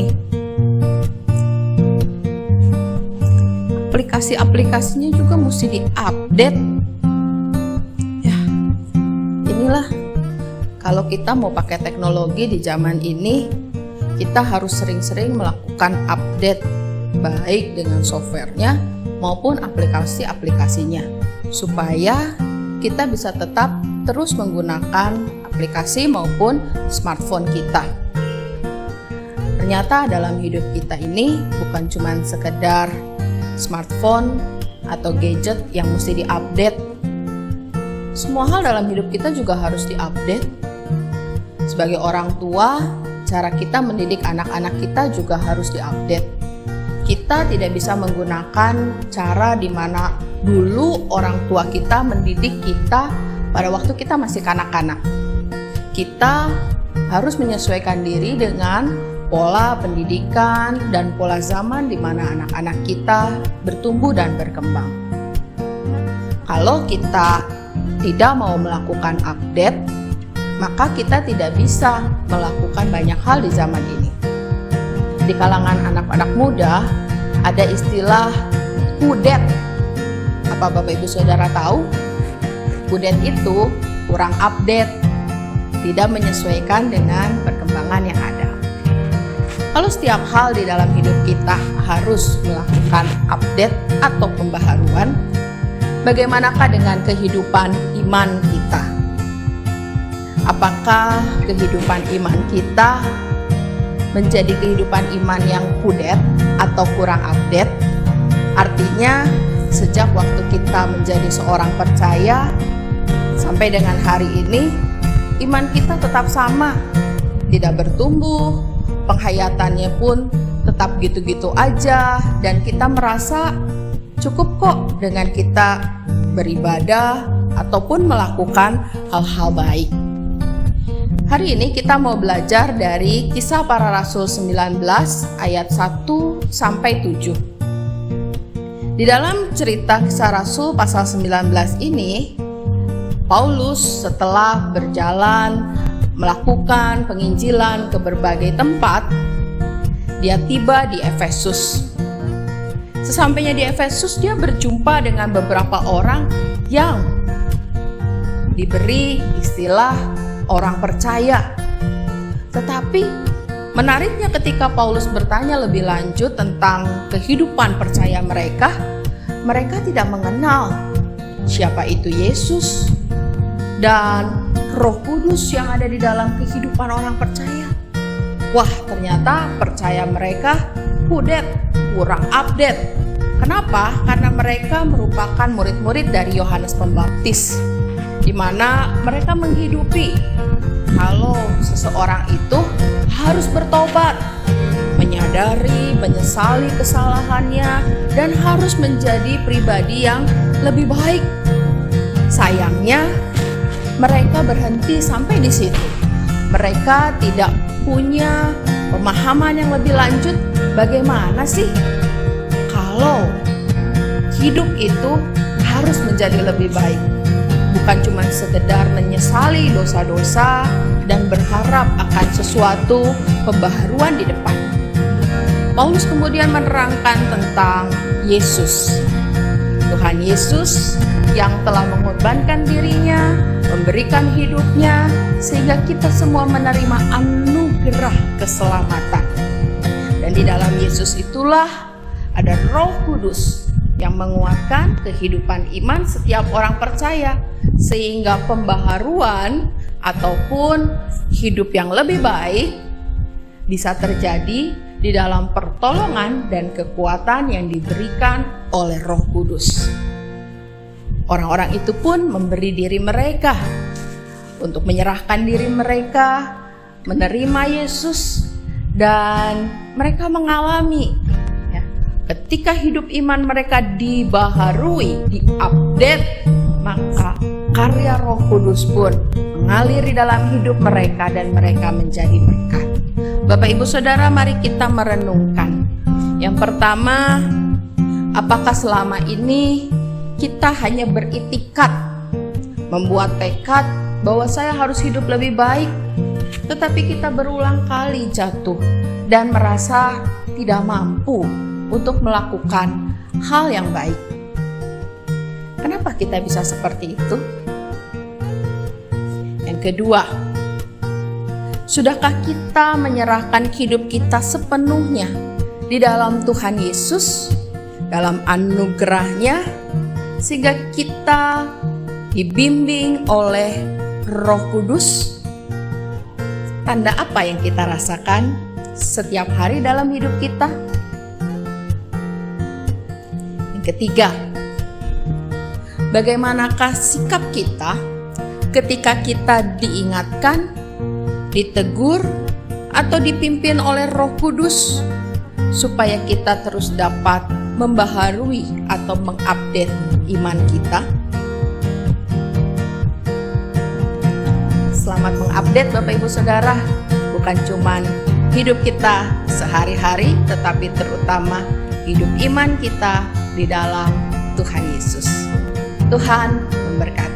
ini. Aplikasi-aplikasinya juga mesti diupdate. Ya, inilah kalau kita mau pakai teknologi di zaman ini, kita harus sering-sering melakukan update, baik dengan softwarenya maupun aplikasi-aplikasinya, supaya kita bisa tetap terus menggunakan aplikasi maupun smartphone kita. Ternyata dalam hidup kita ini bukan cuma sekedar smartphone atau gadget yang mesti diupdate. Semua hal dalam hidup kita juga harus diupdate. Sebagai orang tua, cara kita mendidik anak-anak kita juga harus diupdate. Kita tidak bisa menggunakan cara di mana dulu orang tua kita mendidik kita pada waktu kita masih kanak-kanak. Kita harus menyesuaikan diri dengan pola pendidikan dan pola zaman di mana anak-anak kita bertumbuh dan berkembang. Kalau kita tidak mau melakukan update, maka kita tidak bisa melakukan banyak hal di zaman ini. Di kalangan anak-anak muda ada istilah kudet. Apa Bapak Ibu Saudara tahu? Kudet itu kurang update, tidak menyesuaikan dengan perkembangan yang ada. Kalau setiap hal di dalam hidup kita harus melakukan update atau pembaharuan, bagaimanakah dengan kehidupan iman kita? Apakah kehidupan iman kita menjadi kehidupan iman yang kudet atau kurang update? Artinya, sejak waktu kita menjadi seorang percaya sampai dengan hari ini, iman kita tetap sama, tidak bertumbuh, penghayatannya pun tetap gitu-gitu aja, dan kita merasa cukup kok dengan kita beribadah ataupun melakukan hal-hal baik. Hari ini kita mau belajar dari Kisah Para Rasul 19 ayat 1 sampai 7. Di dalam cerita Kisah Rasul pasal 19 ini, Paulus setelah berjalan melakukan penginjilan ke berbagai tempat, dia tiba di Efesus. Sesampainya di Efesus, dia berjumpa dengan beberapa orang yang diberi istilah orang percaya. Tetapi menariknya ketika Paulus bertanya lebih lanjut tentang kehidupan percaya mereka, mereka tidak mengenal siapa itu Yesus dan Roh Kudus yang ada di dalam kehidupan orang percaya. Wah, ternyata percaya mereka kudet, kurang update. Kenapa? Karena mereka merupakan murid-murid dari Yohanes Pembaptis, di mana mereka menghidupi kalau seseorang itu harus bertobat, menyadari, menyesali kesalahannya, dan harus menjadi pribadi yang lebih baik. Sayangnya, mereka berhenti sampai di situ. Mereka tidak punya pemahaman yang lebih lanjut bagaimana sih kalau hidup itu harus menjadi lebih baik. Bukan cuma sekedar menyesali dosa-dosa dan berharap akan sesuatu pembaharuan di depan. Paulus kemudian menerangkan tentang Yesus. Tuhan Yesus yang telah mengorbankan dirinya, memberikan hidupnya, sehingga kita semua menerima anugerah keselamatan. Dan di dalam Yesus itulah ada Roh Kudus yang menguatkan kehidupan iman setiap orang percaya, sehingga pembaharuan ataupun hidup yang lebih baik bisa terjadi di dalam pertolongan dan kekuatan yang diberikan oleh Roh Kudus. Orang-orang itu pun memberi diri mereka untuk menyerahkan diri mereka, menerima Yesus, dan mereka mengalami ketika hidup iman mereka dibaharui, diupdate, maka karya Roh Kudus pun mengalir di dalam hidup mereka dan mereka menjadi berkat. Bapak Ibu Saudara, mari kita merenungkan. Yang pertama, apakah selama ini kita hanya beritikat, membuat tekad bahwa saya harus hidup lebih baik, tetapi kita berulang kali jatuh dan merasa tidak mampu untuk melakukan hal yang baik. Kenapa kita bisa seperti itu? Yang kedua, sudahkah kita menyerahkan hidup kita sepenuhnya di dalam Tuhan Yesus, dalam anugerah-Nya, sehingga kita dibimbing oleh Roh Kudus? Tanda apa yang kita rasakan setiap hari dalam hidup kita? Yang ketiga, bagaimanakah sikap kita ketika kita diingatkan, ditegur, atau dipimpin oleh Roh Kudus supaya kita terus dapat membaharui atau mengupdate iman kita? Selamat mengupdate Bapak Ibu Saudara, bukan cuman hidup kita sehari-hari, tetapi terutama hidup iman kita di dalam Tuhan Yesus. Tuhan memberkati.